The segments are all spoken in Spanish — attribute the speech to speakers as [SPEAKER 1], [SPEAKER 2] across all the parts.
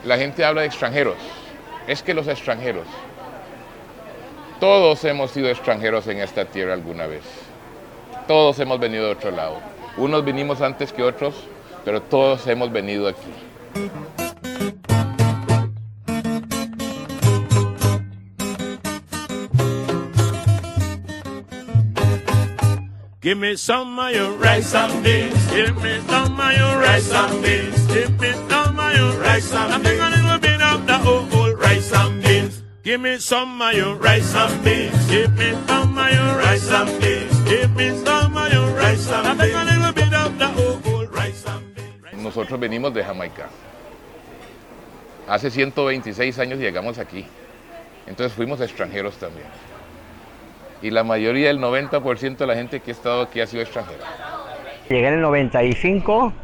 [SPEAKER 1] La gente habla de extranjeros. Es que los extranjeros, todos hemos sido extranjeros en esta tierra alguna vez. Todos hemos venido de otro lado. Unos vinimos antes que otros, pero todos hemos venido aquí.
[SPEAKER 2] Give me some of your rice and beans. Give me some of your rice and beans. Give me some of your rice and beans. I'm a little bit of the old rice and beans. Give me some of your rice and beans. Give me some of your rice and beans. Give me some of your rice and beans. I'm a little bit of the old rice and beans.
[SPEAKER 1] Nosotros venimos de Jamaica. Hace 126 años llegamos aquí. Entonces fuimos extranjeros también. Y la mayoría, el 90% de la gente que ha estado aquí ha sido extranjera.
[SPEAKER 3] Llegué en el 95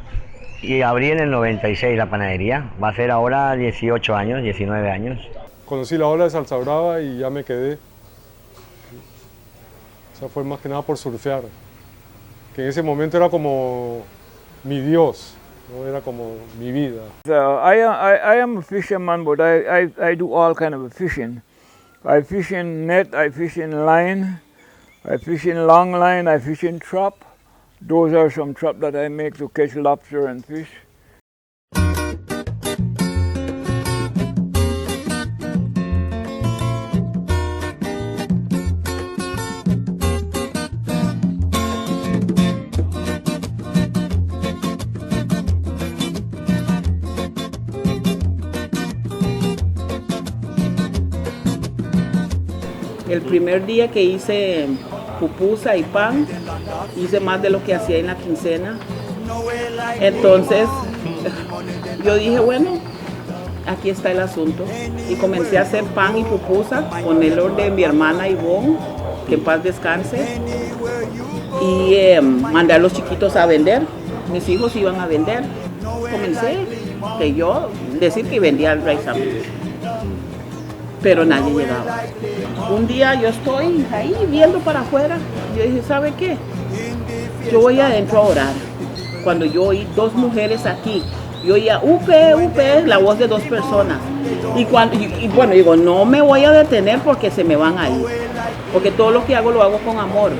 [SPEAKER 3] y abrí en el 96 la panadería. Va a ser ahora 18 años, 19 años.
[SPEAKER 4] Conocí la ola de Salsa Brava y ya me quedé. O sea, fue más que nada por surfear. Que en ese momento era como mi Dios, ¿no? Era como mi vida.
[SPEAKER 5] I am a fisherman, but I do all kind of fishing. I fish in net, I fish in line, I fish in long line, I fish in trap. Those are some traps that I make to catch lobster and fish.
[SPEAKER 6] El primer día que hice pupusa y pan, hice más de lo que hacía en la quincena. Entonces, yo dije, bueno, aquí está el asunto. Y comencé a hacer pan y pupusa con el orden de mi hermana Ivonne, que en paz descanse. Y mandé a los chiquitos a vender. Mis hijos iban a vender. Comencé que yo decir que vendía el rice and beans, pero nadie llegaba. Un día yo estoy ahí viendo para afuera, yo dije, ¿sabe qué? Yo voy adentro a orar. Cuando yo oí dos mujeres aquí, yo oía upe, la voz de dos personas. Y bueno, digo, no me voy a detener porque se me van a ir. Porque todo lo que hago lo hago con amor.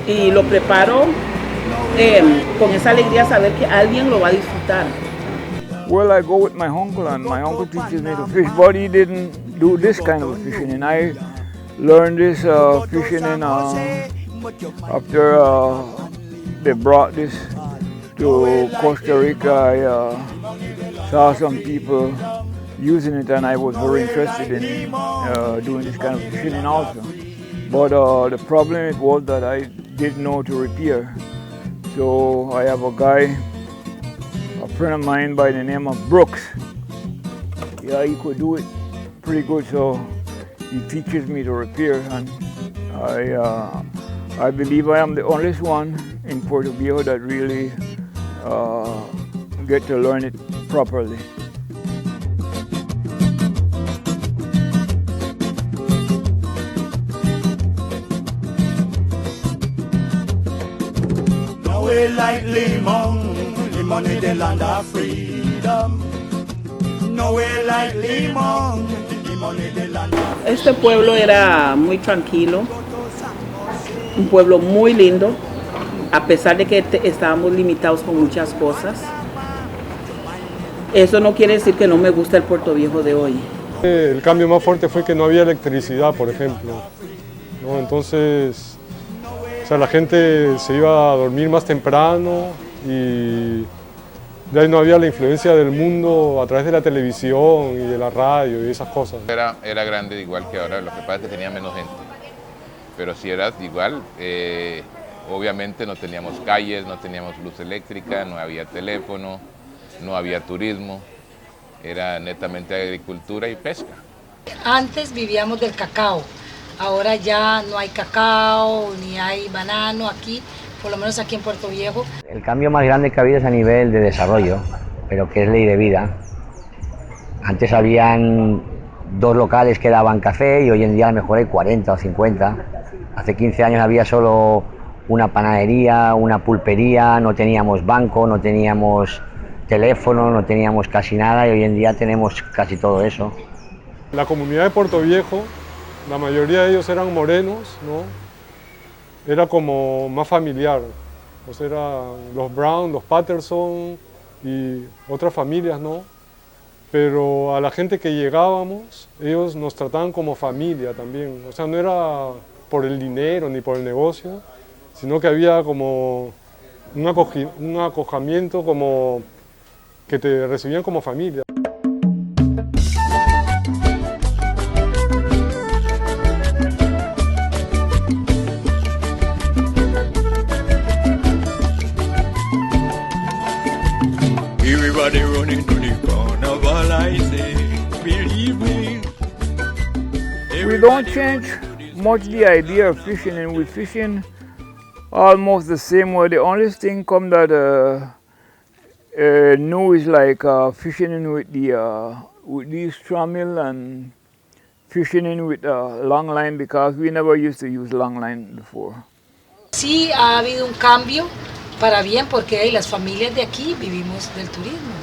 [SPEAKER 6] Y lo preparo con esa alegría, saber que alguien lo va a disfrutar.
[SPEAKER 5] Well, I go with my uncle, and my uncle teaches me to fish, but he didn't do this kind of fishing, and I learned this fishing after they brought this to Costa Rica. I saw some people using it, and I was very interested in doing this kind of fishing also. But the problem was that I didn't know to repair, so I have a guy, a friend of mine by the name of Brooks. Yeah, he could do it pretty good, so he teaches me to repair, and I believe I am the only one in Puerto Viejo that really get to learn it properly.
[SPEAKER 2] No way like Limon, Limon is the land of freedom. No way like Limon, Limon is the land of...
[SPEAKER 6] Este pueblo era muy tranquilo, un pueblo muy lindo, a pesar de que estábamos limitados con muchas cosas. Eso no quiere decir que no me gusta el Puerto Viejo de hoy.
[SPEAKER 4] El cambio más fuerte fue que no había electricidad, por ejemplo, ¿no? Entonces, o sea, la gente se iba a dormir más temprano y de ahí no había la influencia del mundo a través de la televisión y de la radio y esas cosas.
[SPEAKER 1] Era grande igual que ahora, lo que pasa es que tenía menos gente. Pero si era igual, obviamente no teníamos calles, no teníamos luz eléctrica, no había teléfono, no había turismo, era netamente agricultura y pesca.
[SPEAKER 7] Antes vivíamos del cacao, ahora ya no hay cacao, ni hay banano aquí, por lo menos aquí en Puerto Viejo.
[SPEAKER 3] El cambio más grande que ha habido es a nivel de desarrollo, pero que es ley de vida. Antes habían 2 locales que daban café y hoy en día a lo mejor hay 40 o 50. Hace 15 años había solo una panadería, una pulpería, no teníamos banco, no teníamos teléfono, no teníamos casi nada y hoy en día tenemos casi todo eso.
[SPEAKER 4] La comunidad de Puerto Viejo, la mayoría de ellos eran morenos, ¿no? Era como más familiar. Pues eran los Brown, los Patterson y otras familias, ¿no? Pero a la gente que llegábamos, ellos nos trataban como familia también. O sea, no era por el dinero ni por el negocio, sino que había como un acogimiento como que te recibían como familia.
[SPEAKER 2] Everybody running to the carnival, I say, believe me.
[SPEAKER 5] We don't change much the idea of fishing, and we're fishing almost the same way. The only thing come that new is like fishing in with the trammel and fishing in with long line, because we never used to use long line before.
[SPEAKER 7] Sí ha habido un cambio para bien porque las familias de aquí vivimos del turismo.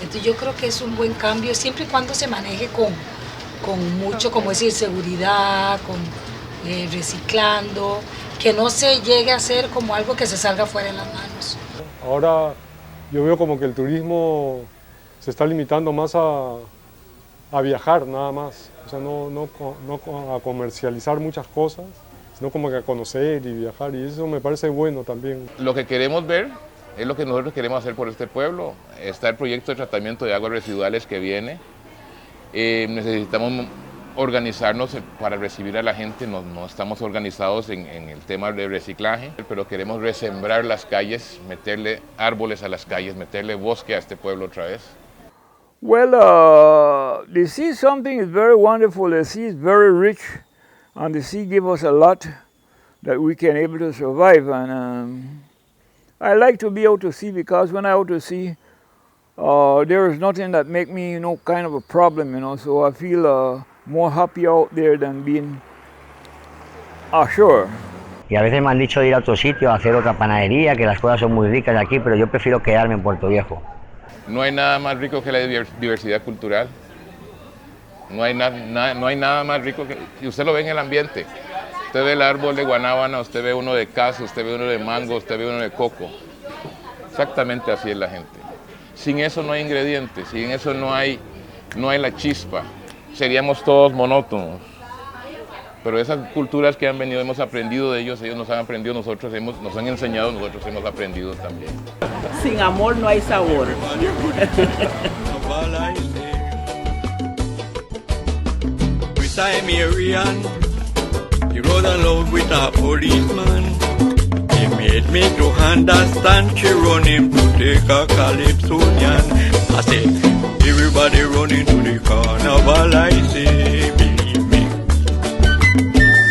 [SPEAKER 7] Entonces yo creo que es un buen cambio siempre y cuando se maneje con mucho, como decir, seguridad, con reciclando, que no se llegue a ser como algo que se salga fuera de las manos.
[SPEAKER 4] Ahora yo veo como que el turismo se está limitando más a viajar nada más, o sea, no a comercializar muchas cosas, sino como que a conocer y viajar, y eso me parece bueno también.
[SPEAKER 1] Lo que queremos ver es lo que nosotros queremos hacer por este pueblo. Está el proyecto de tratamiento de aguas residuales que viene. Necesitamos organizarnos para recibir a la gente, no estamos organizados en el tema de reciclaje, pero queremos resembrar las calles, meterle árboles a las calles, meterle bosque a este pueblo otra vez.
[SPEAKER 5] Well, the sea something is very wonderful. The sea is very rich, and the sea gives us a lot that we can able to survive. And I like to be out to sea, because when I out to sea, there is nothing that make me, kind of a problem, So I feel more happy out there than being ashore.
[SPEAKER 3] Y a veces me han dicho de ir a otro sitio a hacer otra panadería, que las cosas son muy ricas de aquí, pero yo prefiero quedarme en Puerto Viejo.
[SPEAKER 1] No hay nada más rico que la diversidad cultural. No hay nada más rico que... Y usted lo ve en el ambiente. Usted ve el árbol de guanábana, usted ve uno de caso, usted ve uno de mango, usted ve uno de coco. Exactamente así es la gente. Sin eso no hay ingredientes, sin eso no hay la chispa. Seríamos todos monótonos. Pero esas culturas que han venido, hemos aprendido de ellos nos han aprendido, nos han enseñado, nosotros hemos aprendido también.
[SPEAKER 6] Sin amor no hay sabor.
[SPEAKER 2] Siberian, he rode along with a policeman. He made me to understand she run him to take a Calypsonian. I said, everybody running to the carnival, I say, believe me.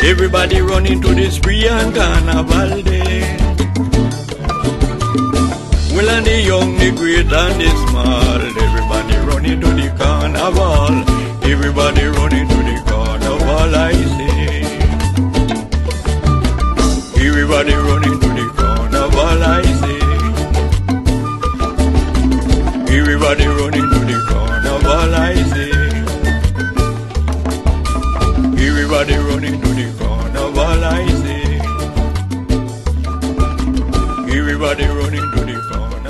[SPEAKER 2] Everybody running to the spree and carnival day. Well, and the young, the great and the small, everybody running to the carnival. Everybody running to the carnival, I say. Everybody running to the carnival, I say. Everybody running to the carnival, I say. Everybody running to the carnival, I say. Everybody running to the carnival.